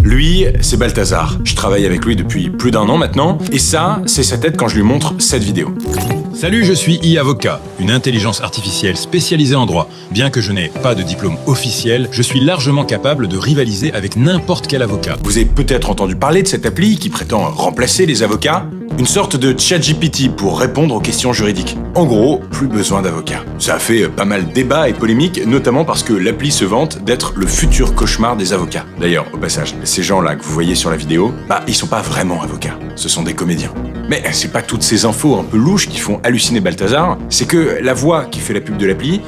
Lui, c'est Balthazar. Je travaille avec lui depuis plus d'1 an maintenant, et ça, c'est sa tête quand je lui montre cette vidéo. Salut, je suis e-Avocat, une intelligence artificielle spécialisée en droit. Bien que je n'ai pas de diplôme officiel, je suis largement capable de rivaliser avec n'importe quel avocat. Vous avez peut-être entendu parler de cette appli qui prétend remplacer les avocats, une sorte de ChatGPT pour répondre aux questions juridiques. En gros, plus besoin d'avocats. Ça a fait pas mal débat et polémique, notamment parce que l'appli se vante d'être le futur cauchemar des avocats. D'ailleurs, au passage, ces gens-là que vous voyez sur la vidéo, ils sont pas vraiment avocats, ce sont des comédiens. Mais c'est pas toutes ces infos un peu louches qui font halluciner Balthazar, c'est que la voix qui fait la pub de l'appli,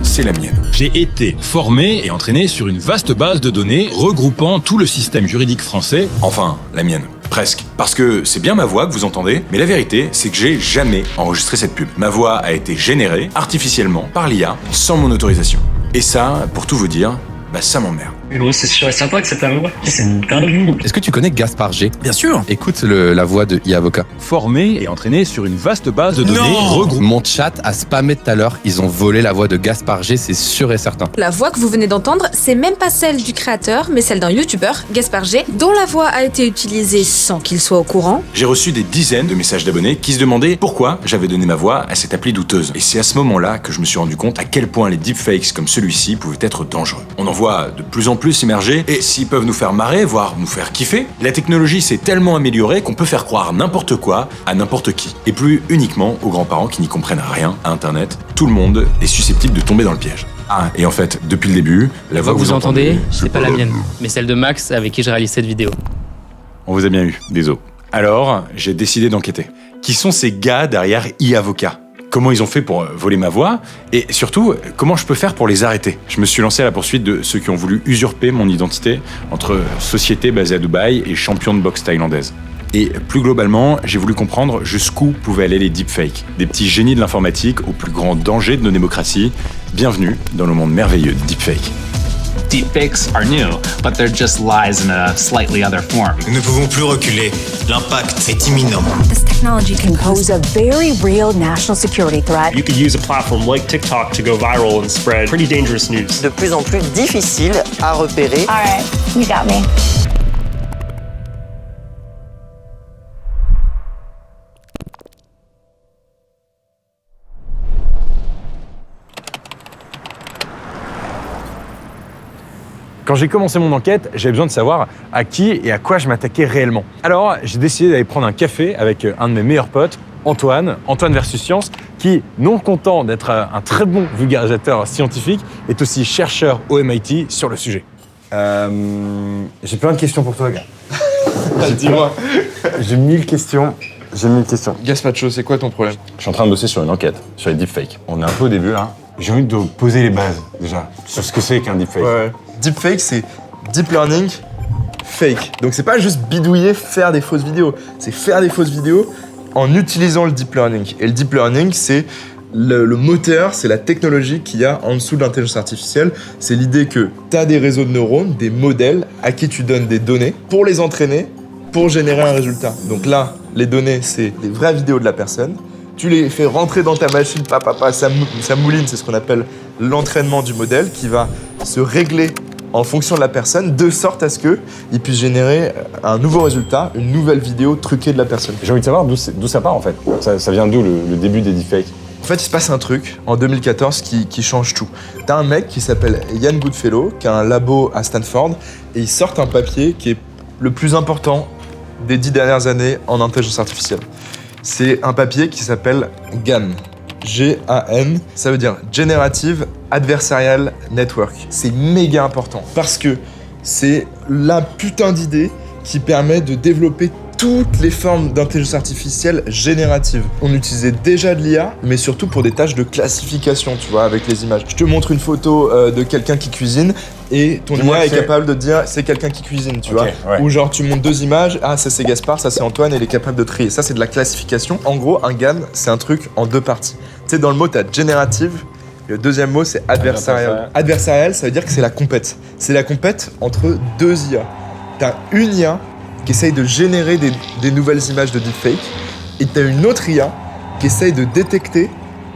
c'est la mienne. J'ai été formé et entraîné sur une vaste base de données regroupant tout le système juridique français. Enfin, la mienne. Presque. Parce que c'est bien ma voix que vous entendez, mais la vérité, c'est que j'ai jamais enregistré cette pub. Ma voix a été générée artificiellement par l'IA, sans mon autorisation. Et ça, pour tout vous dire, ça m'emmerde. Mais gros, c'est sûr et certain que c'est ta voix. C'est une dinguerie. Est-ce que tu connais Gaspard G? Bien sûr. Écoute la voix de e-Avocat. Formé et entraîné sur une vaste base de données regroupant. Mon chat a spammé tout à l'heure, ils ont volé la voix de Gaspard G, c'est sûr et certain. La voix que vous venez d'entendre, c'est même pas celle du créateur, mais celle d'un youtubeur, Gaspard G, dont la voix a été utilisée sans qu'il soit au courant. J'ai reçu des dizaines de messages d'abonnés qui se demandaient pourquoi j'avais donné ma voix à cette appli douteuse. Et c'est à ce moment-là que je me suis rendu compte à quel point les deepfakes comme celui-ci pouvaient être dangereux. On en voit de plus en plus émerger, et s'ils peuvent nous faire marrer, voire nous faire kiffer, la technologie s'est tellement améliorée qu'on peut faire croire n'importe quoi à n'importe qui. Et plus uniquement aux grands-parents qui n'y comprennent rien à Internet. Tout le monde est susceptible de tomber dans le piège. Et en fait, depuis le début, la voix que vous entendez, c'est pas la mienne, mais celle de Max avec qui je réalise cette vidéo. On vous a bien eu, désolé. Alors, j'ai décidé d'enquêter. Qui sont ces gars derrière e-Avocat ? Comment ils ont fait pour voler ma voix? Et surtout, comment je peux faire pour les arrêter? Je me suis lancé à la poursuite de ceux qui ont voulu usurper mon identité entre société basée à Dubaï et champion de boxe thaïlandaise. Et plus globalement, j'ai voulu comprendre jusqu'où pouvaient aller les deepfakes, des petits génies de l'informatique au plus grand danger de nos démocraties. Bienvenue dans le monde merveilleux de deepfake. Deepfakes are new, but they're just lies in a slightly other form. Nous ne pouvons plus reculer. L'impact est imminent. This technology can pose a very real national security threat. You could use a platform like TikTok to go viral and spread pretty dangerous news. De plus en plus difficile à repérer. All right, you got me. Quand j'ai commencé mon enquête, j'avais besoin de savoir à qui et à quoi je m'attaquais réellement. Alors, j'ai décidé d'aller prendre un café avec un de mes meilleurs potes, Antoine versus Science, qui, non content d'être un très bon vulgarisateur scientifique, est aussi chercheur au MIT sur le sujet. J'ai plein de questions pour toi, gars. Dis-moi. J'ai 1000 questions. Gaspacho, c'est quoi ton problème? Je suis en train de bosser sur une enquête, sur les deepfakes. On est un peu au début, là. J'ai envie de poser les bases, déjà, sur ce que c'est qu'un deepfake. Ouais. Deepfake, c'est deep learning fake. Donc c'est pas juste bidouiller, faire des fausses vidéos. C'est faire des fausses vidéos en utilisant le deep learning. Et le deep learning, c'est le moteur, c'est la technologie qu'il y a en dessous de l'intelligence artificielle. C'est l'idée que tu as des réseaux de neurones, des modèles à qui tu donnes des données pour les entraîner, pour générer un résultat. Donc là, les données, c'est les vraies vidéos de la personne. Tu les fais rentrer dans ta machine, ça mouline, c'est ce qu'on appelle l'entraînement du modèle qui va se régler en fonction de la personne, de sorte à ce qu'il puisse générer un nouveau résultat, une nouvelle vidéo truquée de la personne. J'ai envie de savoir d'où ça part, en fait. Ça vient d'où, le début des deepfakes? En fait, il se passe un truc en 2014 qui change tout. T'as un mec qui s'appelle Ian Goodfellow, qui a un labo à Stanford, et il sort un papier qui est le plus important des 10 dernières années en intelligence artificielle. C'est un papier qui s'appelle GAN. G-A-N, ça veut dire Generative Adversarial Network. C'est méga important parce que c'est la putain d'idée qui permet de développer toutes les formes d'intelligence artificielle générative. On utilisait déjà de l'IA, mais surtout pour des tâches de classification, tu vois, avec les images. Je te montre une photo de quelqu'un qui cuisine et ton IA est capable de dire c'est quelqu'un qui cuisine, tu vois. Ouais. Ou genre tu montres 2 images, ça c'est Gaspard, ça c'est Antoine, et il est capable de trier. Ça c'est de la classification. En gros, un GAN, c'est un truc en 2 parties. Tu sais, dans le mot, t'as générative. Le deuxième mot, c'est adversarial. Adversarial, ça veut dire que c'est la compète. C'est la compète entre 2 IA. T'as une IA qui essaye de générer des nouvelles images de deepfake, et t'as une autre IA qui essaye de détecter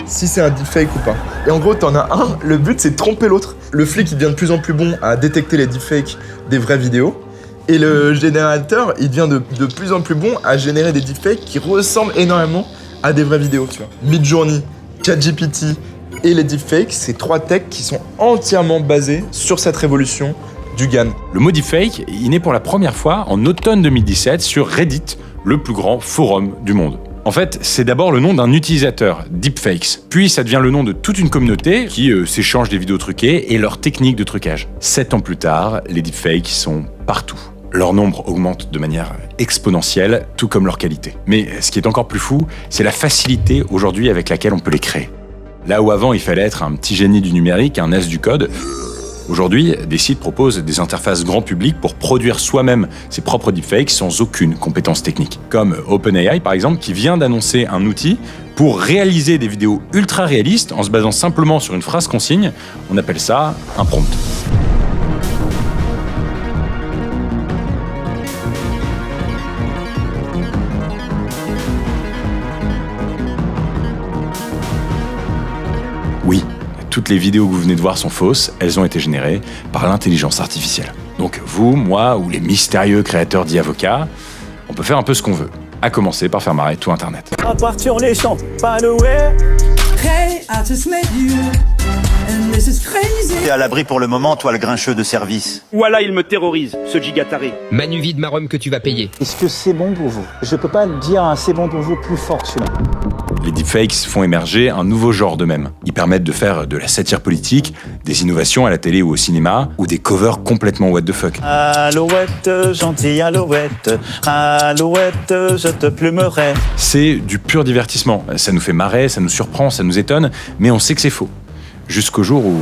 si c'est un deepfake ou pas. Et en gros, t'en as un, le but c'est de tromper l'autre. Le flic, il devient de plus en plus bon à détecter les deepfakes des vraies vidéos, Et le générateur, il devient de plus en plus bon à générer des deepfakes qui ressemblent énormément à des vraies vidéos, tu vois. Midjourney, ChatGPT et les deepfakes, c'est 3 techs qui sont entièrement basés sur cette révolution du GAN. Le mot deepfake, il naît pour la première fois en automne 2017 sur Reddit, le plus grand forum du monde. En fait, c'est d'abord le nom d'un utilisateur, Deepfakes. Puis ça devient le nom de toute une communauté qui s'échange des vidéos truquées et leurs techniques de trucage. 7 ans plus tard, les deepfakes sont partout. Leur nombre augmente de manière exponentielle, tout comme leur qualité. Mais ce qui est encore plus fou, c'est la facilité aujourd'hui avec laquelle on peut les créer. Là où avant il fallait être un petit génie du numérique, un as du code, aujourd'hui, des sites proposent des interfaces grand public pour produire soi-même ses propres deepfakes sans aucune compétence technique. Comme OpenAI par exemple, qui vient d'annoncer un outil pour réaliser des vidéos ultra réalistes en se basant simplement sur une phrase consigne. On appelle ça un prompt. Oui, toutes les vidéos que vous venez de voir sont fausses, elles ont été générées par l'intelligence artificielle. Donc vous, moi ou les mystérieux créateurs d'Iavoca, on peut faire un peu ce qu'on veut, à commencer par faire marrer tout Internet. Sur les champs, Hey, I just met you, and this is crazy. T'es à l'abri pour le moment, toi le grincheux de service. Voilà, il me terrorise, ce gigataré. Manu vide ma rhum que tu vas payer. Est-ce que c'est bon pour vous? Je peux pas dire un c'est bon pour vous plus fort celui-là. Les deepfakes font émerger un nouveau genre d'eux-mêmes. Ils permettent de faire de la satire politique, des innovations à la télé ou au cinéma, ou des covers complètement what the fuck. Alouette, gentille alouette, je te plumerai. C'est du pur divertissement. Ça nous fait marrer, ça nous surprend, ça nous étonne, mais on sait que c'est faux. Jusqu'au jour où...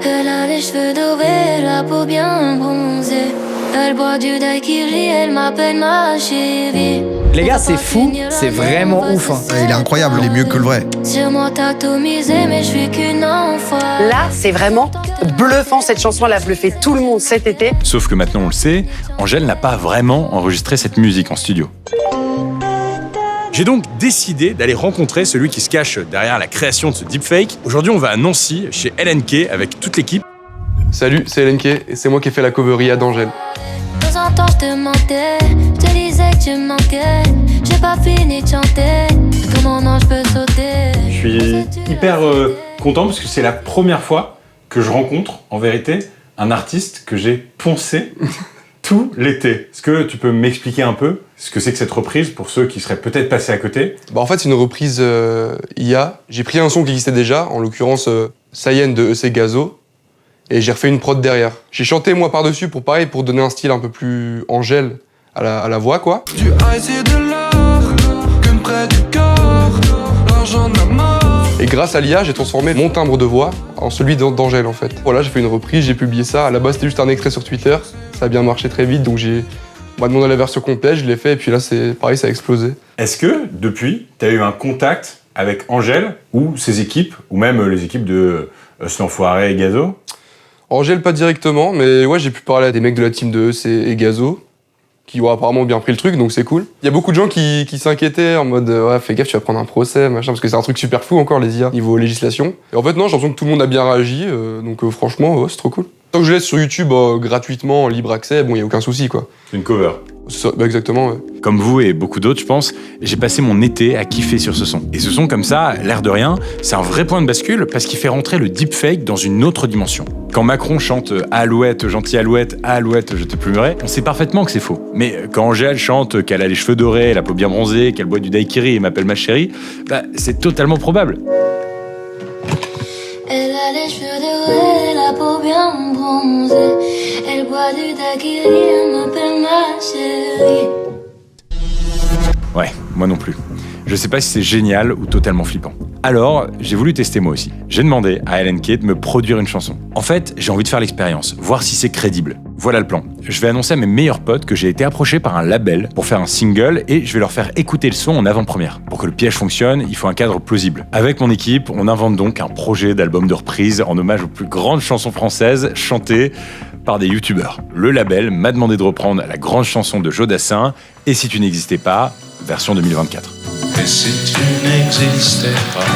Elle a les cheveux dorés, la peau bien bronzée. Elle boit du daiquiri, elle m'appelle ma chérie. Les gars, c'est fou, c'est vraiment ouf. Hein. Il est incroyable, il est mieux que le vrai. Sur moi t'as tout misé, mais je suis qu'une enfant. Là, c'est vraiment bluffant, cette chanson, elle a bluffé tout le monde cet été. Sauf que maintenant on le sait, Angèle n'a pas vraiment enregistré cette musique en studio. J'ai donc décidé d'aller rencontrer celui qui se cache derrière la création de ce deepfake. Aujourd'hui, on va à Nancy, chez LNK, avec toute l'équipe. Salut, c'est LNK, et c'est moi qui ai fait la coveria d'Angèle. De temps en temps, je te mentais, je te disais que tu me manquais. J'ai pas fini de chanter, comment non je peux sauter. Je suis hyper content parce que c'est la première fois que je rencontre, en vérité, un artiste que j'ai poncé tout l'été. Est-ce que tu peux m'expliquer un peu ce que c'est que cette reprise pour ceux qui seraient peut-être passés à côté? Bah en fait, c'est une reprise IA. J'ai pris un son qui existait déjà, en l'occurrence Sayen de EC Gazo, et j'ai refait une prod derrière. J'ai chanté moi par-dessus pour donner un style un peu plus Angèle à la voix, quoi. Du ice et de l'or, comme près du corps, l'argent de la mort. Et grâce à l'IA, j'ai transformé mon timbre de voix en celui d'Angèle, en fait. Voilà, j'ai fait une reprise, j'ai publié ça. À la base, c'était juste un extrait sur Twitter. Ça a bien marché très vite, donc on m'a demandé la version complète, je l'ai fait, et puis là, c'est pareil, ça a explosé. Est-ce que, depuis, tu as eu un contact avec Angèle ou ses équipes, ou même les équipes de L'Enfoiré et Gazo? Angèle, pas directement, mais ouais, j'ai pu parler à des mecs de la team de EC et Gazo, qui ont apparemment bien pris le truc, donc c'est cool. Il y a beaucoup de gens qui s'inquiétaient en mode ouais, fais gaffe, tu vas prendre un procès, machin, parce que c'est un truc super fou encore, les IA, niveau législation. Et en fait, non, j'ai l'impression que tout le monde a bien réagi, donc franchement, ouais, c'est trop cool. Tant que je laisse sur YouTube gratuitement, en libre accès, bon, il n'y a aucun souci, quoi. C'est une cover. Bah exactement, ouais. Comme vous et beaucoup d'autres, je pense, j'ai passé mon été à kiffer sur ce son. Et ce son comme ça, l'air de rien, c'est un vrai point de bascule parce qu'il fait rentrer le deepfake dans une autre dimension. Quand Macron chante « Alouette, gentille Alouette, Alouette, je te plumerai », on sait parfaitement que c'est faux. Mais quand Angèle chante qu'elle a les cheveux dorés, la peau bien bronzée, qu'elle boit du daiquiri et m'appelle ma chérie, bah c'est totalement probable. Elle a les cheveux dorés, la peau bien bronzée. Elle boit du daiquiri, elle m'appelle ma chérie. Ouais, moi non plus. Je sais pas si c'est génial ou totalement flippant. Alors, j'ai voulu tester moi aussi. J'ai demandé à LNK de me produire une chanson. En fait, j'ai envie de faire l'expérience, voir si c'est crédible. Voilà le plan. Je vais annoncer à mes meilleurs potes que j'ai été approché par un label pour faire un single et je vais leur faire écouter le son en avant-première. Pour que le piège fonctionne, il faut un cadre plausible. Avec mon équipe, on invente donc un projet d'album de reprise en hommage aux plus grandes chansons françaises chantées par des youtubeurs. Le label m'a demandé de reprendre la grande chanson de Jodassin, Et si tu n'existais pas, version 2024. Et si tu n'existais pas.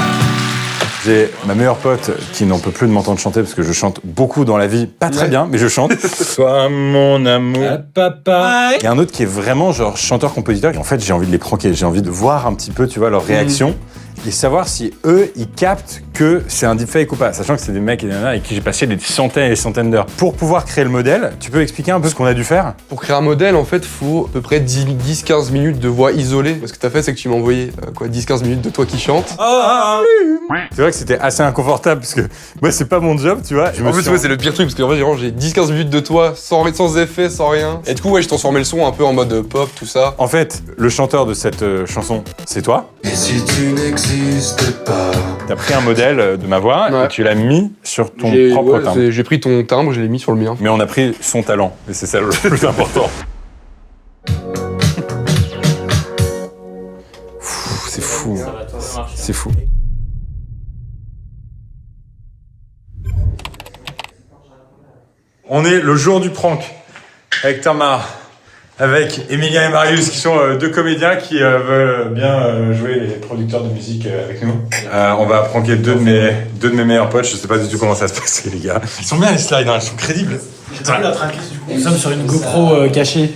J'ai ma meilleure pote qui n'en peut plus de m'entendre chanter parce que je chante beaucoup dans la vie, pas très bien, mais je chante. Sois mon amour, papa. Et un autre qui est vraiment genre chanteur-compositeur. Et en fait, j'ai envie de les pranker, j'ai envie de voir un petit peu, tu vois, leur réaction. Et savoir si eux, ils captent que c'est un deepfake ou pas, sachant que c'est des mecs et des nanas avec qui j'ai passé des centaines et des centaines d'heures. Pour pouvoir créer le modèle, tu peux expliquer un peu ce qu'on a dû faire? Pour créer un modèle, en fait, faut à peu près 10-15 minutes de voix isolée. Ce que t'as fait, c'est que tu m'as envoyé 10-15 minutes de toi qui chante. C'est vrai que c'était assez inconfortable parce que moi, c'est pas mon job, tu vois. En plus, ouais, c'est le pire truc parce qu'en fait, j'ai 10-15 minutes de toi sans effet, sans rien. Et du coup, ouais, je transformais le son un peu en mode pop, tout ça. En fait, le chanteur de cette chanson, c'est toi. Et si tu n'existais pas? T'as pris un modèle de ma voix et tu l'as mis sur ton propre timbre. J'ai pris ton timbre, je l'ai mis sur le mien. Mais on a pris son talent, et c'est ça le plus important. C'est fou. C'est fou. On est le jour du prank avec Tamar, avec Emilien et Marius qui sont deux comédiens qui veulent bien jouer les producteurs de musique avec nous. On va pranker deux de mes meilleurs potes, je sais pas du tout comment ça se passe les gars. Ils sont bien les slides, hein, ils sont crédibles. Nous sommes sur une GoPro cachée.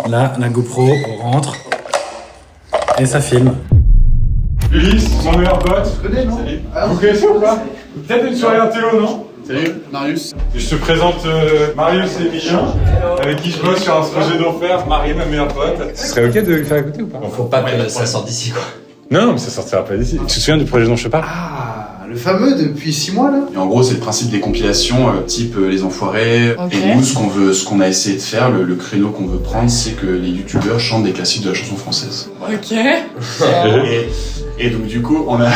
Là, la GoPro, on rentre et ça filme. Ulysse, mon meilleur pote. Tu connais, non? Salut. Vous connaissez ou pas? Peut-être une soirée intello, non? Salut, Marius. Je te présente Marius et Emilien, avec qui je bosse sur un projet d'enfer. Marie, ma meilleure pote. Ce serait ok de le faire écouter ou pas? Faut pas que ça sorte d'ici, quoi. Non, mais ça sortira pas d'ici. Tu te souviens du projet dont je te parle? Ah, le fameux depuis 6 mois là. Et en gros, c'est le principe des compilations type Les Enfoirés. Ok. Et nous, ce qu'on a essayé de faire, le créneau qu'on veut prendre, c'est que les youtubeurs chantent des classiques de la chanson française. Voilà. Ok. Et donc du coup, on a...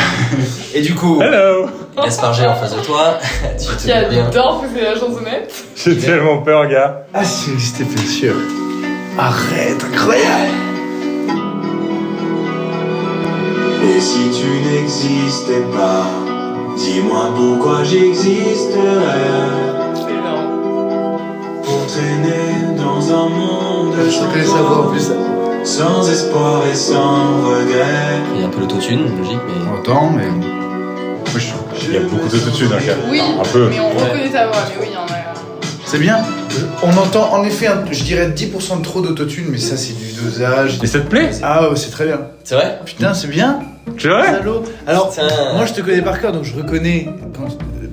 Et du coup, hello, Gaspard G en face de toi, tu te Qui a bien. adore pousser la chansonnette. j'ai tellement peur, gars. Ah, si c'était bien sûr. Arrête, incroyable. Et si tu n'existais pas, dis-moi pourquoi j'existerais. Pour traîner dans un monde Je connais sa voix en plus. sans espoir et sans regret. Il y a un peu l'autotune, logique, mais... Autant, mais... Il y a beaucoup d'autotune, hein, gars. Oui, un peu. mais on reconnaît ta voix, mais oui, il y en a. C'est bien. On entend en effet, je dirais 10% de trop d'autotune, mais ça c'est du dosage. Et ça te plaît? Ah ouais, c'est très bien. C'est vrai? Putain, c'est bien. C'est vrai? Salaud. Alors, moi je te connais par cœur, donc je reconnais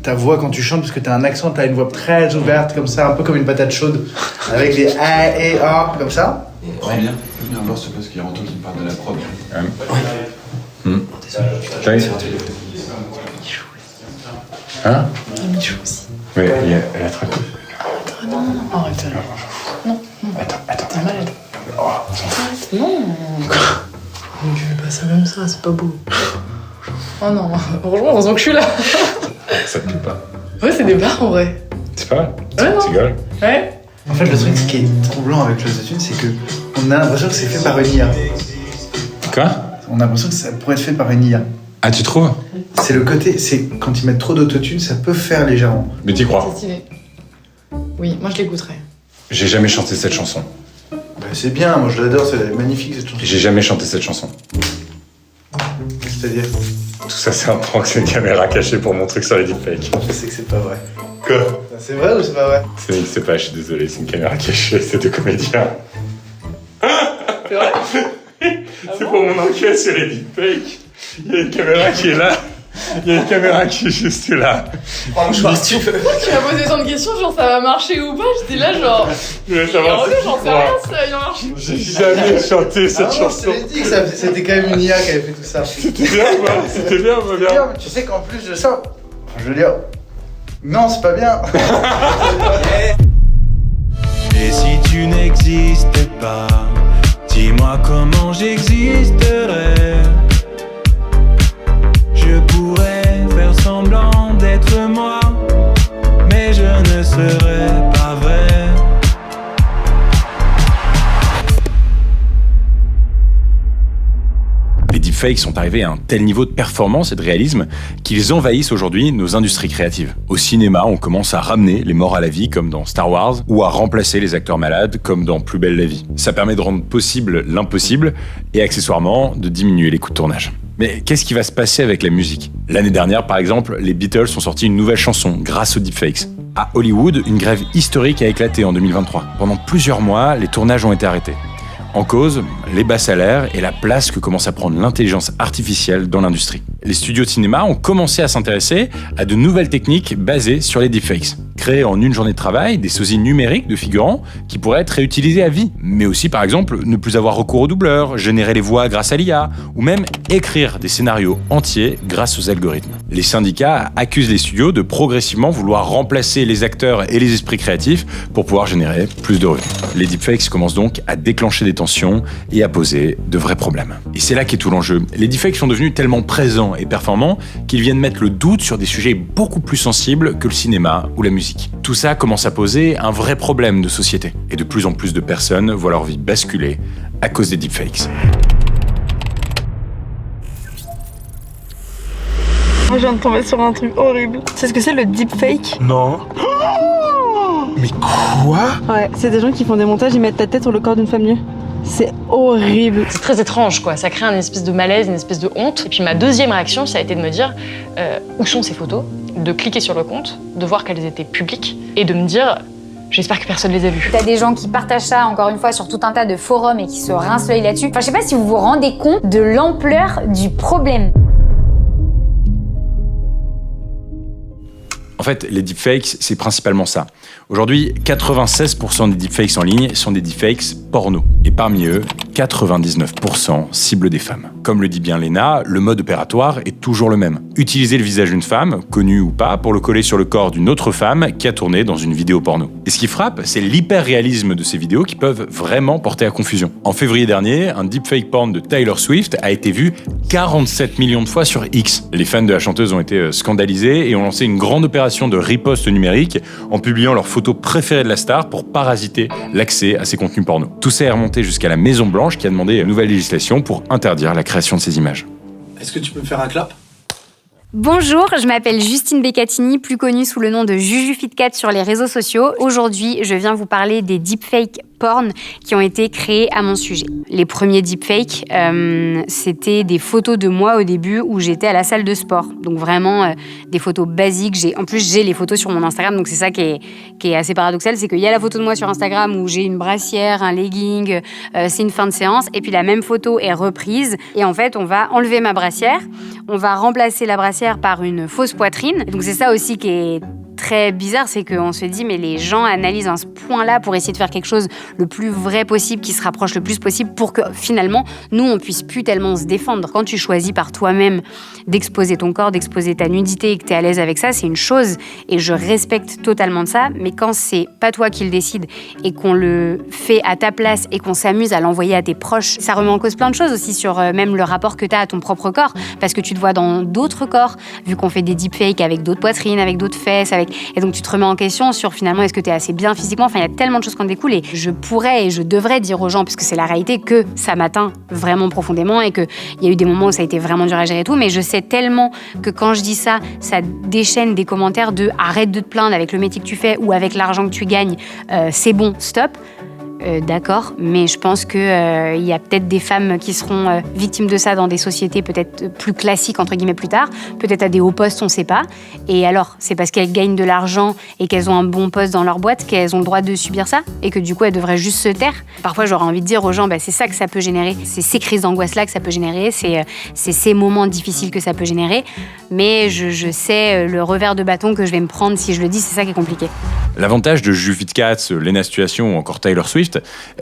ta voix quand tu chantes, parce que t'as un accent, t'as une voix très ouverte, comme ça, un peu comme une patate chaude, avec les A et A, comme ça. Ouais. Viens voir s'il te plaît, parce qu'il y a Anto qui me parle de la prod. T'arrives? Hein? Michou aussi. Oui, elle a très cool. Non, arrête. Non. Attends. T'es malade. Non. Je fais pas ça comme ça, c'est pas beau. Oh non, franchement, heureusement que je suis là. Ça te plaît pas? Ouais, c'est des barres en vrai. C'est pas mal? Ouais, non. Tu rigoles? Ouais. En fait, le truc, ce qui est troublant avec l'autotune, c'est que on a l'impression que c'est fait par une IA. Quoi? On a l'impression que ça pourrait être fait par une IA. Ah, tu trouves? C'est le côté, c'est quand ils mettent trop d'autotune, ça peut faire légèrement. Mais t'y crois? C'est stylé. Oui, moi je l'écouterai. J'ai jamais chanté cette chanson. Bah, c'est bien, moi je l'adore, c'est magnifique cette chanson. J'ai jamais chanté cette chanson. C'est-à-dire? Tout ça, c'est un prank, c'est une caméra cachée pour mon truc sur les deepfakes. Je sais que c'est pas vrai. Quoi? C'est vrai ou c'est pas vrai? Ça n'existe pas, je suis désolé, c'est une caméra cachée, c'est deux comédiens. C'est vrai? C'est pour mon enquête sur les deepfakes. Il y a une caméra qui est là. Il y a une caméra qui est juste là. Pourquoi tu m'as posé tant de questions, genre ça va marcher ou pas? J'étais là genre... Je voulais savoir si j'en sais rien si ça va bien marcher. J'ai jamais chanté cette chanson. Je te l'ai dit que c'était quand même une IA qui avait fait tout ça. C'était bien ou pas? C'était bien ou pas bien? Mais tu sais qu'en plus de ça, je veux dire... Non, c'est pas bien. Et si tu n'existais pas, dis-moi comment j'existerais. Je pourrais faire semblant d'être moi, mais je ne serais pas vrai. Les deepfakes sont arrivés à un tel niveau de performance et de réalisme qu'ils envahissent aujourd'hui nos industries créatives. Au cinéma, on commence à ramener les morts à la vie comme dans Star Wars ou à remplacer les acteurs malades comme dans Plus belle la vie. Ça permet de rendre possible l'impossible et accessoirement de diminuer les coûts de tournage. Mais qu'est-ce qui va se passer avec la musique ? L'année dernière, par exemple, les Beatles ont sorti une nouvelle chanson grâce aux deepfakes. À Hollywood, une grève historique a éclaté en 2023. Pendant plusieurs mois, les tournages ont été arrêtés. En cause, les bas salaires et la place que commence à prendre l'intelligence artificielle dans l'industrie. Les studios de cinéma ont commencé à s'intéresser à de nouvelles techniques basées sur les deepfakes. Créer en une journée de travail des sosies numériques de figurants qui pourraient être réutilisés à vie. Mais aussi, par exemple, ne plus avoir recours aux doubleurs, générer les voix grâce à l'IA, ou même écrire des scénarios entiers grâce aux algorithmes. Les syndicats accusent les studios de progressivement vouloir remplacer les acteurs et les esprits créatifs pour pouvoir générer plus de revenus. Les deepfakes commencent donc à déclencher des tensions et à poser de vrais problèmes. Et c'est là qu'est tout l'enjeu. Les deepfakes sont devenus tellement présents et performants qu'ils viennent mettre le doute sur des sujets beaucoup plus sensibles que le cinéma ou la musique. Tout ça commence à poser un vrai problème de société. Et de plus en plus de personnes voient leur vie basculer à cause des deepfakes. Moi, je viens de tomber sur un truc horrible. Tu sais ce que c'est le deepfake ? Non. Mais quoi ? Ouais, c'est des gens qui font des montages, ils mettent ta tête sur le corps d'une femme nue. C'est horrible. C'est très étrange, quoi. Ça crée une espèce de malaise, une espèce de honte. Et puis ma deuxième réaction, ça a été de me dire où sont ces photos, de cliquer sur le compte, de voir qu'elles étaient publiques et de me dire j'espère que personne les a vues. T'as des gens qui partagent ça, encore une fois, sur tout un tas de forums et qui se rincent l'œil là-dessus. Enfin, je sais pas si vous vous rendez compte de l'ampleur du problème. En fait, les deepfakes, c'est principalement ça. Aujourd'hui, 96% des deepfakes en ligne sont des deepfakes porno. Et parmi eux, 99% ciblent des femmes. Comme le dit bien Léna, le mode opératoire est toujours le même. Utiliser le visage d'une femme, connue ou pas, pour le coller sur le corps d'une autre femme qui a tourné dans une vidéo porno. Et ce qui frappe, c'est l'hyper-réalisme de ces vidéos qui peuvent vraiment porter à confusion. En février dernier, un deepfake porn de Taylor Swift a été vu 47 millions de fois sur X. Les fans de la chanteuse ont été scandalisés et ont lancé une grande opération de riposte numérique en publiant leurs photos préférées de la star pour parasiter l'accès à ces contenus porno. Tout ça est remonté jusqu'à la Maison-Blanche qui a demandé une nouvelle législation pour interdire la création de ces images. Est-ce que tu peux me faire un clap ? Bonjour, je m'appelle Justine Beccatini, plus connue sous le nom de Juju Fitcat sur les réseaux sociaux. Aujourd'hui, je viens vous parler des deepfakes porn qui ont été créés à mon sujet. Les premiers deepfakes, c'était des photos de moi au début où j'étais à la salle de sport. Donc vraiment des photos basiques. En plus, j'ai les photos sur mon Instagram, donc c'est ça qui est assez paradoxal, c'est qu'il y a la photo de moi sur Instagram où j'ai une brassière, un legging, c'est une fin de séance, et puis la même photo est reprise. Et en fait, on va enlever ma brassière, on va remplacer la brassière par une fausse poitrine. Donc c'est ça aussi qui est très bizarre, c'est qu'on se dit mais les gens analysent à ce point-là pour essayer de faire quelque chose le plus vrai possible, qui se rapproche le plus possible pour que finalement nous on puisse plus tellement se défendre. Quand tu choisis par toi-même d'exposer ton corps, d'exposer ta nudité et que tu es à l'aise avec ça, c'est une chose et je respecte totalement de ça, mais quand c'est pas toi qui le décide et qu'on le fait à ta place et qu'on s'amuse à l'envoyer à tes proches, ça remet en cause plein de choses aussi sur même le rapport que tu as à ton propre corps, parce que tu te vois dans d'autres corps, vu qu'on fait des deepfakes avec d'autres poitrines, avec d'autres fesses, et donc tu te remets en question sur finalement est-ce que tu es assez bien physiquement. Enfin, il y a tellement de choses qui en découlent et je pourrais et je devrais dire aux gens, puisque c'est la réalité, que ça m'atteint vraiment profondément et qu'il y a eu des moments où ça a été vraiment dur à gérer et tout, mais je sais tellement que quand je dis ça, ça déchaîne des commentaires de arrête de te plaindre avec le métier que tu fais ou avec l'argent que tu gagnes, c'est bon, stop. D'accord, mais je pense qu'il y a peut-être des femmes qui seront victimes de ça dans des sociétés peut-être plus classiques, entre guillemets, plus tard, peut-être à des hauts postes, on ne sait pas. Et alors, c'est parce qu'elles gagnent de l'argent et qu'elles ont un bon poste dans leur boîte qu'elles ont le droit de subir ça et que du coup, elles devraient juste se taire. Parfois, j'aurais envie de dire aux gens, c'est ça que ça peut générer, c'est ces crises d'angoisse-là que ça peut générer, c'est ces moments difficiles que ça peut générer, mais je sais le revers de bâton que je vais me prendre si je le dis, c'est ça qui est compliqué. L'avantage de Juju Fitcat, Léna Situation ou encore Taylor Swift,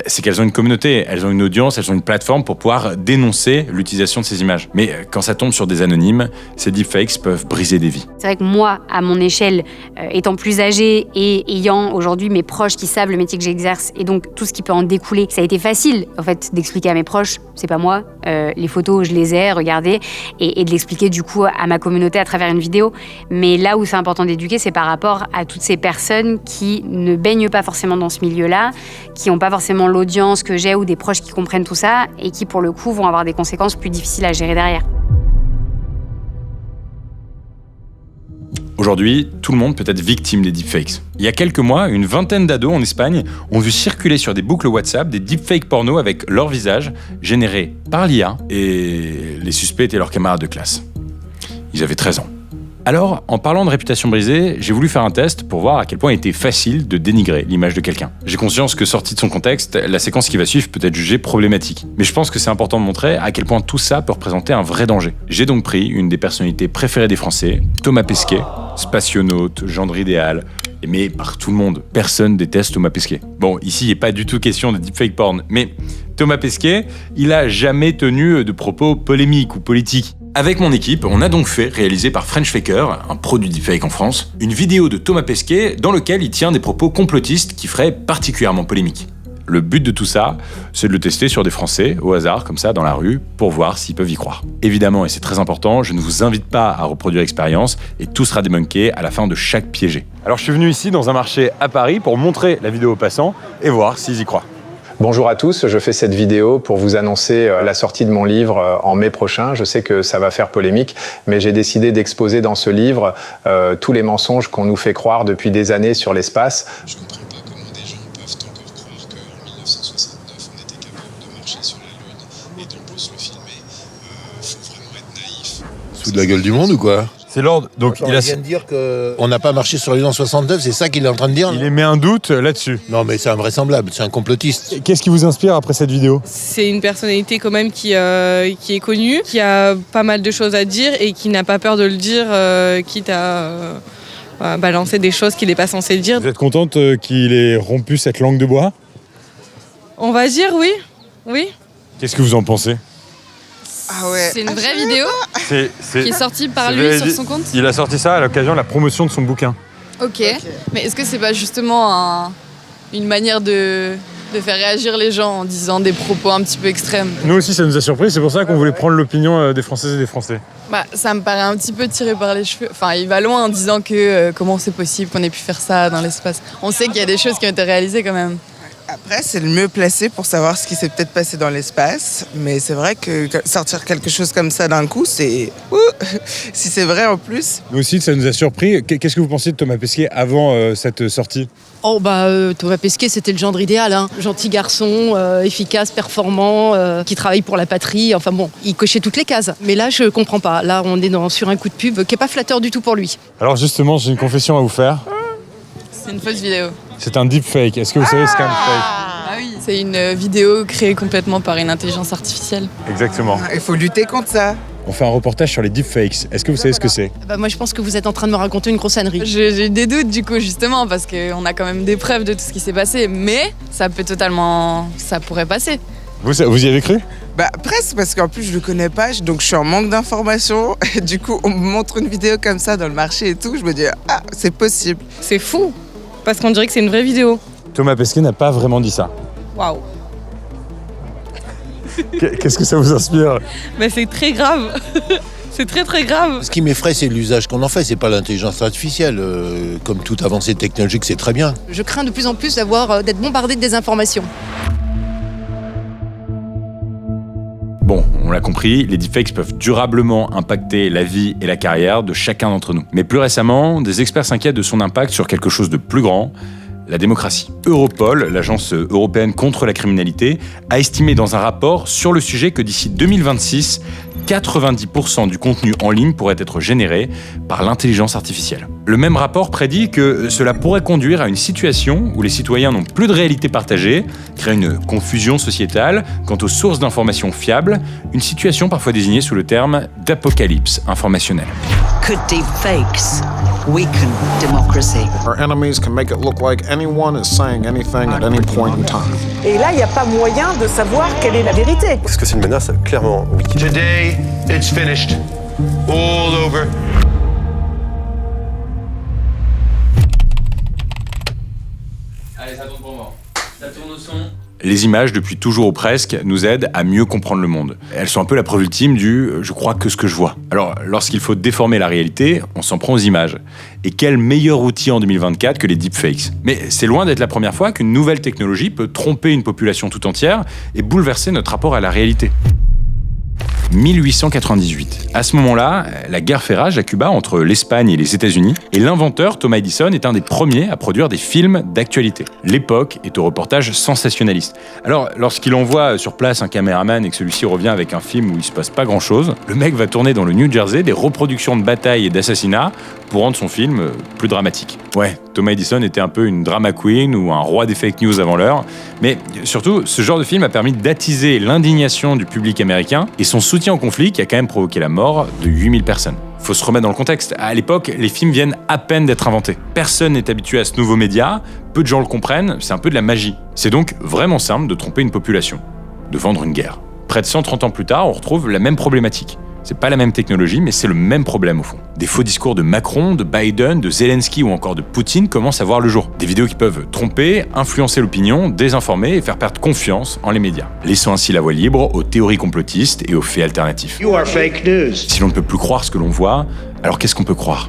c'est qu'elles ont une communauté, elles ont une audience, elles ont une plateforme pour pouvoir dénoncer l'utilisation de ces images. Mais quand ça tombe sur des anonymes, ces deepfakes peuvent briser des vies. C'est vrai que moi, à mon échelle, étant plus âgée et ayant aujourd'hui mes proches qui savent le métier que j'exerce et donc tout ce qui peut en découler, ça a été facile en fait d'expliquer à mes proches, c'est pas moi, les photos je les ai regardées et de l'expliquer du coup à ma communauté à travers une vidéo. Mais là où c'est important d'éduquer, c'est par rapport à toutes ces personnes qui ne baignent pas forcément dans ce milieu-là, qui n'ont pas forcément l'audience que j'ai ou des proches qui comprennent tout ça et qui pour le coup vont avoir des conséquences plus difficiles à gérer derrière. Aujourd'hui, tout le monde peut être victime des deepfakes. Il y a quelques mois, une vingtaine d'ados en Espagne ont vu circuler sur des boucles WhatsApp des deepfakes porno avec leur visage générés par l'IA et les suspects étaient leurs camarades de classe. Ils avaient 13 ans. Alors, en parlant de réputation brisée, j'ai voulu faire un test pour voir à quel point il était facile de dénigrer l'image de quelqu'un. J'ai conscience que, sortie de son contexte, la séquence qui va suivre peut être jugée problématique. Mais je pense que c'est important de montrer à quel point tout ça peut représenter un vrai danger. J'ai donc pris une des personnalités préférées des Français, Thomas Pesquet, spationaute, gendre idéal, aimé par tout le monde. Personne déteste Thomas Pesquet. Bon, ici, il n'est pas du tout question de deepfake porn, mais Thomas Pesquet, il a jamais tenu de propos polémiques ou politiques. Avec mon équipe, on a donc fait, réalisé par French Faker, un pro du deepfake en France, une vidéo de Thomas Pesquet dans lequel il tient des propos complotistes qui feraient particulièrement polémique. Le but de tout ça, c'est de le tester sur des Français, au hasard, comme ça, dans la rue, pour voir s'ils peuvent y croire. Évidemment, et c'est très important, je ne vous invite pas à reproduire l'expérience, et tout sera débunké à la fin de chaque piégé. Alors je suis venu ici, dans un marché à Paris, pour montrer la vidéo aux passants, et voir s'ils y croient. Bonjour à tous, je fais cette vidéo pour vous annoncer la sortie de mon livre en mai prochain. Je sais que ça va faire polémique, mais j'ai décidé d'exposer dans ce livre tous les mensonges qu'on nous fait croire depuis des années sur l'espace. Je comprends pas comment des gens peuvent encore croire qu'en 1969 on était capable de marcher sur la Lune et d'en plus le filmer. Faut vraiment être naïf. Sous de la gueule du monde ou quoi? C'est Lord, donc il vient de dire qu'on n'a pas marché sur la Lune en 69, c'est ça qu'il est en train de dire? Il émet un doute là-dessus. Non mais c'est invraisemblable, c'est un complotiste. Qu'est-ce qui vous inspire après cette vidéo? C'est une personnalité quand même qui est connue, qui a pas mal de choses à dire et qui n'a pas peur de le dire, quitte à balancer des choses qu'il n'est pas censé dire. Vous êtes contente qu'il ait rompu cette langue de bois? On va dire oui, oui. Qu'est-ce que vous en pensez? Ah ouais. C'est une vraie vidéo qui est sortie par lui sur son compte. Il a sorti ça à l'occasion de la promotion de son bouquin. Ok, mais est-ce que c'est pas justement une manière de faire réagir les gens en disant des propos un petit peu extrêmes? Nous aussi ça nous a surpris, c'est pour ça qu'on voulait prendre l'opinion des Françaises et des Français. Bah, ça me paraît un petit peu tiré par les cheveux. Enfin, il va loin en disant que comment c'est possible qu'on ait pu faire ça dans l'espace. On sait qu'il y a des choses qui ont été réalisées quand même. Après, c'est le mieux placé pour savoir ce qui s'est peut-être passé dans l'espace. Mais c'est vrai que sortir quelque chose comme ça d'un coup, c'est... si c'est vrai en plus. Nous aussi, ça nous a surpris. Qu'est-ce que vous pensiez de Thomas Pesquet avant cette sortie? Oh bah Thomas Pesquet, c'était le gendre idéal, hein. Gentil garçon, efficace, performant, qui travaille pour la patrie. Enfin bon, il cochait toutes les cases. Mais là, je comprends pas. Là, on est sur un coup de pub qui est pas flatteur du tout pour lui. Alors justement, j'ai une confession à vous faire. C'est une fausse vidéo. C'est un deepfake. Est-ce que vous savez ce qu'est un deepfake? Ah oui, c'est une vidéo créée complètement par une intelligence artificielle. Exactement. Il faut lutter contre ça. On fait un reportage sur les deepfakes. Est-ce que vous savez ce que c'est? Bah moi, je pense que vous êtes en train de me raconter une grossanerie. J'ai des doutes du coup, justement, parce qu'on a quand même des preuves de tout ce qui s'est passé. Mais ça pourrait passer. Vous y avez cru? Bah presque, parce qu'en plus je le connais pas, donc je suis en manque d'informations. Du coup, on me montre une vidéo comme ça dans le marché et tout, je me dis ah, c'est possible. C'est fou, parce qu'on dirait que c'est une vraie vidéo. Thomas Pesquet n'a pas vraiment dit ça. Waouh. Qu'est-ce que ça vous inspire? Mais c'est très grave. C'est très très grave. Ce qui m'effraie, c'est l'usage qu'on en fait, c'est pas l'intelligence artificielle. Comme toute avancée technologique, c'est très bien. Je crains de plus en plus d'être bombardé de désinformation. Bon, on l'a compris, les deepfakes peuvent durablement impacter la vie et la carrière de chacun d'entre nous. Mais plus récemment, des experts s'inquiètent de son impact sur quelque chose de plus grand, la démocratie. Europol, l'agence européenne contre la criminalité, a estimé dans un rapport sur le sujet que d'ici 2026, 90% du contenu en ligne pourrait être généré par l'intelligence artificielle. Le même rapport prédit que cela pourrait conduire à une situation où les citoyens n'ont plus de réalité partagée, créer une confusion sociétale quant aux sources d'informations fiables, une situation parfois désignée sous le terme d'apocalypse informationnelle. Could deepfakes weaken democracy? Our enemies can make it look like anyone is saying anything at any point in time. Et là, il n'y a pas moyen de savoir quelle est la vérité. Est-ce que c'est une menace? Clairement, oui. Today, it's finished. All over. Allez, ça tourne pour moi. Ça tourne au son. Les images, depuis toujours ou presque, nous aident à mieux comprendre le monde. Elles sont un peu la preuve ultime du « je crois que ce que je vois ». Alors, lorsqu'il faut déformer la réalité, on s'en prend aux images. Et quel meilleur outil en 2024 que les deepfakes? Mais c'est loin d'être la première fois qu'une nouvelle technologie peut tromper une population tout entière et bouleverser notre rapport à la réalité. 1898. À ce moment-là, la guerre fait rage à Cuba entre l'Espagne et les États-Unis, et l'inventeur Thomas Edison est un des premiers à produire des films d'actualité. L'époque est au reportage sensationnaliste. Alors, lorsqu'il envoie sur place un caméraman et que celui-ci revient avec un film où il se passe pas grand-chose, le mec va tourner dans le New Jersey des reproductions de batailles et d'assassinats pour rendre son film plus dramatique. Ouais, Thomas Edison était un peu une drama queen ou un roi des fake news avant l'heure, mais surtout, ce genre de film a permis d'attiser l'indignation du public américain et son soutien au conflit qui a quand même provoqué la mort de 8000 personnes. Faut se remettre dans le contexte. À l'époque, les films viennent à peine d'être inventés. Personne n'est habitué à ce nouveau média, peu de gens le comprennent, c'est un peu de la magie. C'est donc vraiment simple de tromper une population, de vendre une guerre. Près de 130 ans plus tard, on retrouve la même problématique. C'est pas la même technologie, mais c'est le même problème au fond. Des faux discours de Macron, de Biden, de Zelensky ou encore de Poutine commencent à voir le jour. Des vidéos qui peuvent tromper, influencer l'opinion, désinformer et faire perdre confiance en les médias. Laissant ainsi la voie libre aux théories complotistes et aux faits alternatifs. You are fake news. Si l'on ne peut plus croire ce que l'on voit, alors qu'est-ce qu'on peut croire ?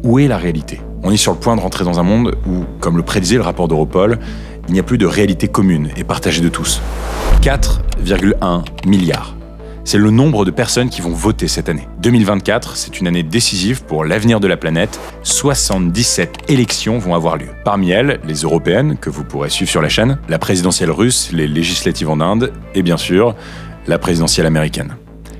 Où est la réalité ? On est sur le point de rentrer dans un monde où, comme le prédisait le rapport d'Europol, il n'y a plus de réalité commune et partagée de tous. 4,1 milliards. C'est le nombre de personnes qui vont voter cette année. 2024, c'est une année décisive pour l'avenir de la planète. 77 élections vont avoir lieu. Parmi elles, les européennes, que vous pourrez suivre sur la chaîne, la présidentielle russe, les législatives en Inde, et bien sûr, la présidentielle américaine.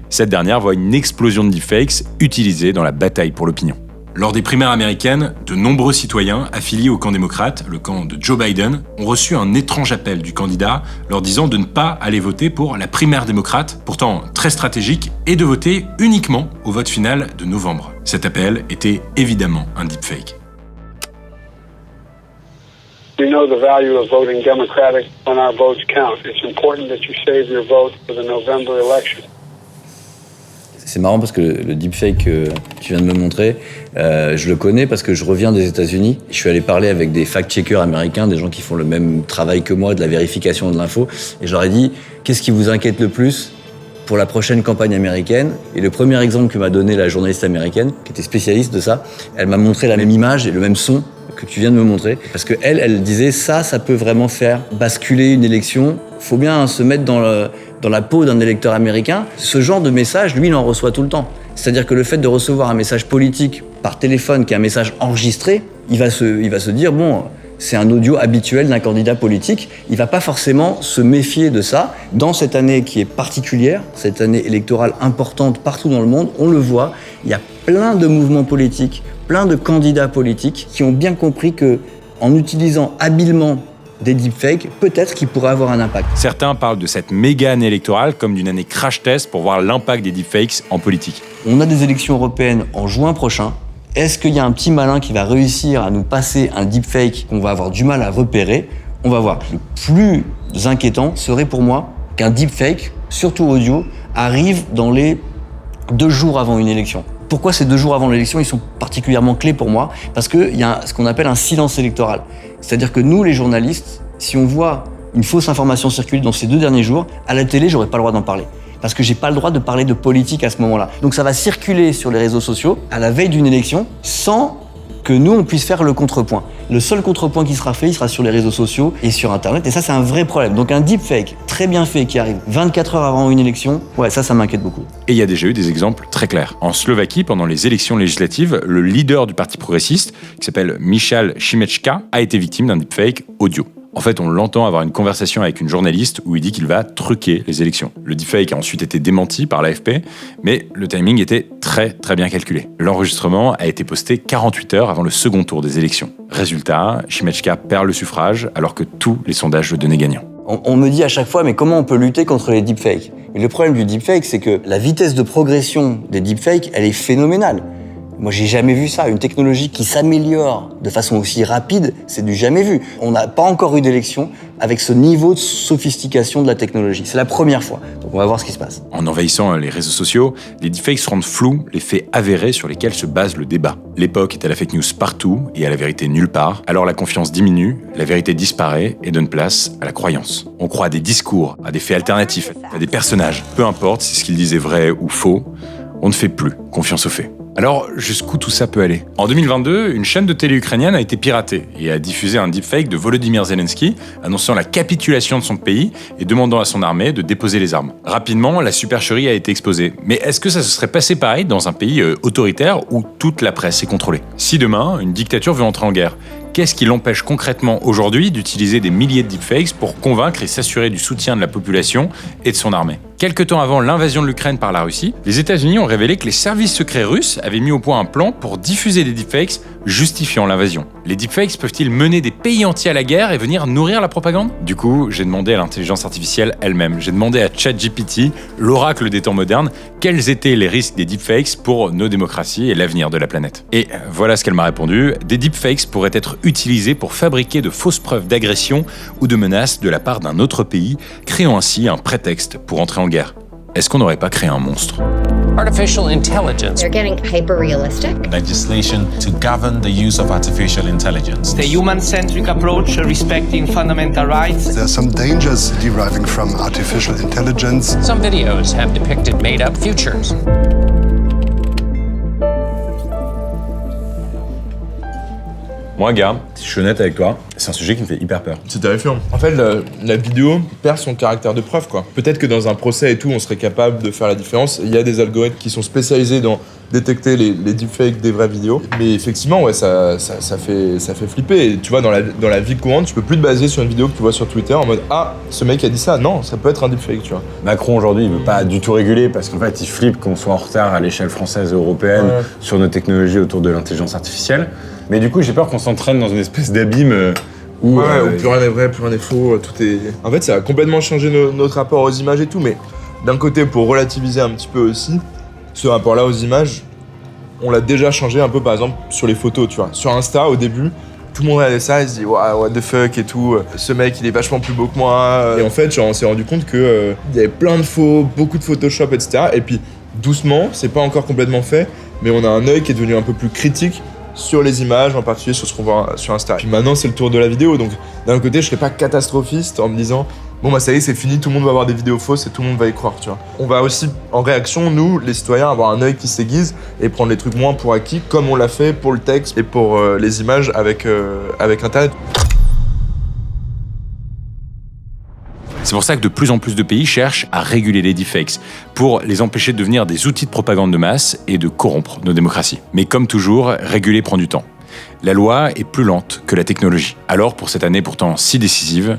Cette dernière voit une explosion de deepfakes utilisés dans la bataille pour l'opinion. Lors des primaires américaines, de nombreux citoyens affiliés au camp démocrate, le camp de Joe Biden, ont reçu un étrange appel du candidat leur disant de ne pas aller voter pour la primaire démocrate, pourtant très stratégique, et de voter uniquement au vote final de novembre. Cet appel était évidemment un deepfake. We know the value of voting Democratic when our votes count. It's important that you save your vote for the November election. C'est marrant parce que le deepfake que tu viens de me montrer, je le connais parce que je reviens des États-Unis. Je suis allé parler avec des fact-checkers américains, des gens qui font le même travail que moi, de la vérification de l'info. Et je leur ai dit, qu'est-ce qui vous inquiète le plus pour la prochaine campagne américaine? Et le premier exemple que m'a donné la journaliste américaine, qui était spécialiste de ça, elle m'a montré la même image et le même son que tu viens de me montrer. Parce que elle disait, ça peut vraiment faire basculer une élection. Faut bien se mettre dans la peau d'un électeur américain. Ce genre de message, lui, il en reçoit tout le temps. C'est-à-dire que le fait de recevoir un message politique par téléphone, qui est un message enregistré, il va se dire, bon, c'est un audio habituel d'un candidat politique. Il va pas forcément se méfier de ça. Dans cette année qui est particulière, cette année électorale importante partout dans le monde, on le voit, il y a plein de mouvements politiques, plein de candidats politiques qui ont bien compris que, en utilisant habilement des deepfakes, peut-être qu'ils pourraient avoir un impact. Certains parlent de cette méga année électorale comme d'une année crash test pour voir l'impact des deepfakes en politique. On a des élections européennes en juin prochain. Est-ce qu'il y a un petit malin qui va réussir à nous passer un deepfake qu'on va avoir du mal à repérer? On va voir. Le plus inquiétant serait pour moi qu'un deepfake, surtout audio, arrive dans les 2 jours avant une élection. Pourquoi ces 2 jours avant l'élection, ils sont particulièrement clés pour moi? Parce qu'il y a ce qu'on appelle un silence électoral. C'est-à-dire que nous, les journalistes, si on voit une fausse information circuler dans ces 2 derniers jours, à la télé, j'aurais pas le droit d'en parler. Parce que j'ai pas le droit de parler de politique à ce moment-là. Donc ça va circuler sur les réseaux sociaux à la veille d'une élection sans que nous, on puisse faire le contrepoint. Le seul contrepoint qui sera fait, il sera sur les réseaux sociaux et sur Internet. Et ça, c'est un vrai problème. Donc un deepfake très bien fait qui arrive 24 heures avant une élection, ouais, ça m'inquiète beaucoup. Et il y a déjà eu des exemples très clairs. En Slovaquie, pendant les élections législatives, le leader du parti progressiste, qui s'appelle Michal Šimečka, a été victime d'un deepfake audio. En fait, on l'entend avoir une conversation avec une journaliste où il dit qu'il va truquer les élections. Le deepfake a ensuite été démenti par l'AFP, mais le timing était très bien calculé. L'enregistrement a été posté 48 heures avant le second tour des élections. Résultat, Šimečka perd le suffrage alors que tous les sondages le donnaient gagnant. On me dit à chaque fois, mais comment on peut lutter contre les deepfakes? Mais le problème du deepfake, c'est que la vitesse de progression des deepfakes, elle est phénoménale. Moi, j'ai jamais vu ça. Une technologie qui s'améliore de façon aussi rapide, c'est du jamais vu. On n'a pas encore eu d'élection avec ce niveau de sophistication de la technologie. C'est la première fois. Donc on va voir ce qui se passe. En envahissant les réseaux sociaux, les deepfakes rendent flous les faits avérés sur lesquels se base le débat. L'époque est à la fake news partout et à la vérité nulle part. Alors la confiance diminue, la vérité disparaît et donne place à la croyance. On croit à des discours, à des faits alternatifs, à des personnages. Peu importe si ce qu'ils disent est vrai ou faux, on ne fait plus confiance aux faits. Alors, jusqu'où tout ça peut aller ? En 2022, une chaîne de télé ukrainienne a été piratée et a diffusé un deepfake de Volodymyr Zelensky annonçant la capitulation de son pays et demandant à son armée de déposer les armes. Rapidement, la supercherie a été exposée. Mais est-ce que ça se serait passé pareil dans un pays autoritaire où toute la presse est contrôlée ? Si demain, une dictature veut entrer en guerre, qu'est-ce qui l'empêche concrètement aujourd'hui d'utiliser des milliers de deepfakes pour convaincre et s'assurer du soutien de la population et de son armée ? Quelque temps avant l'invasion de l'Ukraine par la Russie, les États-Unis ont révélé que les services secrets russes avaient mis au point un plan pour diffuser des deepfakes justifiant l'invasion. Les deepfakes peuvent-ils mener des pays entiers à la guerre et venir nourrir la propagande ? Du coup, j'ai demandé à l'intelligence artificielle elle-même, j'ai demandé à ChatGPT, l'oracle des temps modernes, quels étaient les risques des deepfakes pour nos démocraties et l'avenir de la planète. Et voilà ce qu'elle m'a répondu, des deepfakes pourraient être utilisés pour fabriquer de fausses preuves d'agression ou de menaces de la part d'un autre pays, créant ainsi un prétexte pour entrer en guerre. Est-ce qu'on n'aurait pas créé un monstre ? Artificial intelligence. They're getting hyper-realistic. Legislation to govern the use of artificial intelligence. The human-centric approach respecting fundamental rights. There are some dangers deriving from artificial intelligence. Some videos have depicted made-up futures. Moi, gars, si je suis honnête avec toi, c'est un sujet qui me fait hyper peur. C'est terrifiant. En fait, la vidéo perd son caractère de preuve, quoi. Peut-être que dans un procès et tout, on serait capable de faire la différence. Il y a des algorithmes qui sont spécialisés dans détecter les deepfakes des vraies vidéos. Mais effectivement, ouais, ça fait flipper. Et tu vois, dans la vie courante, tu peux plus te baser sur une vidéo que tu vois sur Twitter en mode « Ah, ce mec a dit ça ». Non, ça peut être un deepfake, tu vois. Macron, aujourd'hui, il veut pas du tout réguler parce qu'en fait, il flippe qu'on soit en retard à l'échelle française et européenne sur nos technologies autour de l'intelligence artificielle. Mais du coup, j'ai peur qu'on s'entraîne dans une espèce d'abîme où plus rien n'est vrai, plus rien n'est faux, tout est... En fait, ça a complètement changé notre rapport aux images et tout, mais d'un côté, pour relativiser un petit peu aussi, ce rapport-là aux images, on l'a déjà changé un peu, par exemple, sur les photos, tu vois. Sur Insta, au début, tout le monde regardait ça et se dit wow, what the fuck et tout, ce mec, il est vachement plus beau que moi. Et en fait, genre, on s'est rendu compte que il y avait plein de faux, beaucoup de Photoshop, etc. Et puis, doucement, c'est pas encore complètement fait, mais on a un œil qui est devenu un peu plus critique sur les images, en particulier sur ce qu'on voit sur Insta. Puis maintenant, c'est le tour de la vidéo, donc d'un côté, je serais pas catastrophiste en me disant bon bah ça y est, c'est fini, tout le monde va avoir des vidéos fausses et tout le monde va y croire, tu vois. On va aussi, en réaction, nous, les citoyens, avoir un œil qui s'aiguise et prendre les trucs moins pour acquis, comme on l'a fait pour le texte et pour les images avec Internet. C'est pour ça que de plus en plus de pays cherchent à réguler les deepfakes, pour les empêcher de devenir des outils de propagande de masse et de corrompre nos démocraties. Mais comme toujours, réguler prend du temps. La loi est plus lente que la technologie. Alors, pour cette année pourtant si décisive,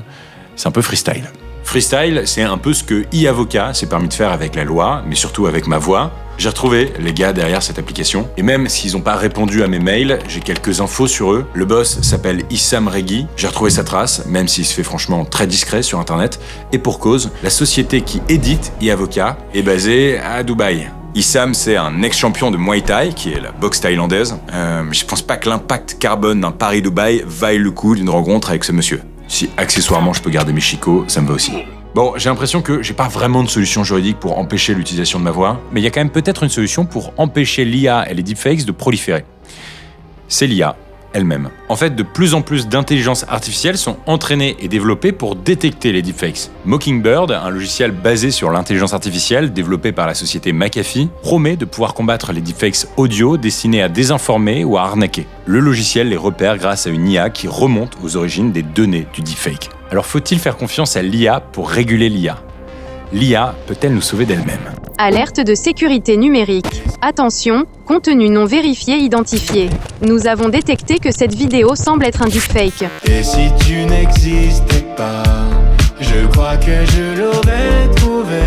c'est un peu freestyle. Freestyle, c'est un peu ce que e-avocat s'est permis de faire avec la loi, mais surtout avec ma voix. J'ai retrouvé les gars derrière cette application, et même s'ils n'ont pas répondu à mes mails, j'ai quelques infos sur eux. Le boss s'appelle Issam Regui, j'ai retrouvé sa trace, même s'il se fait franchement très discret sur internet, et pour cause, la société qui édite e-avocat est basée à Dubaï. Issam, c'est un ex-champion de Muay Thai, qui est la boxe thaïlandaise. Je pense pas que l'impact carbone d'un Paris-Dubaï vaille le coup d'une rencontre avec ce monsieur. Si accessoirement je peux garder mes chicots, ça me va aussi. Bon, j'ai l'impression que j'ai pas vraiment de solution juridique pour empêcher l'utilisation de ma voix, mais il y a quand même peut-être une solution pour empêcher l'IA et les deepfakes de proliférer. C'est l'IA elle-même. En fait, de plus en plus d'intelligences artificielles sont entraînées et développées pour détecter les deepfakes. Mockingbird, un logiciel basé sur l'intelligence artificielle développé par la société McAfee, promet de pouvoir combattre les deepfakes audio destinés à désinformer ou à arnaquer. Le logiciel les repère grâce à une IA qui remonte aux origines des données du deepfake. Alors faut-il faire confiance à l'IA pour réguler l'IA ? L'IA peut-elle nous sauver d'elle-même ? Alerte de sécurité numérique. Attention, contenu non vérifié identifié. Nous avons détecté que cette vidéo semble être un deepfake. Et si tu n'existais pas, je crois que je l'aurais trouvé.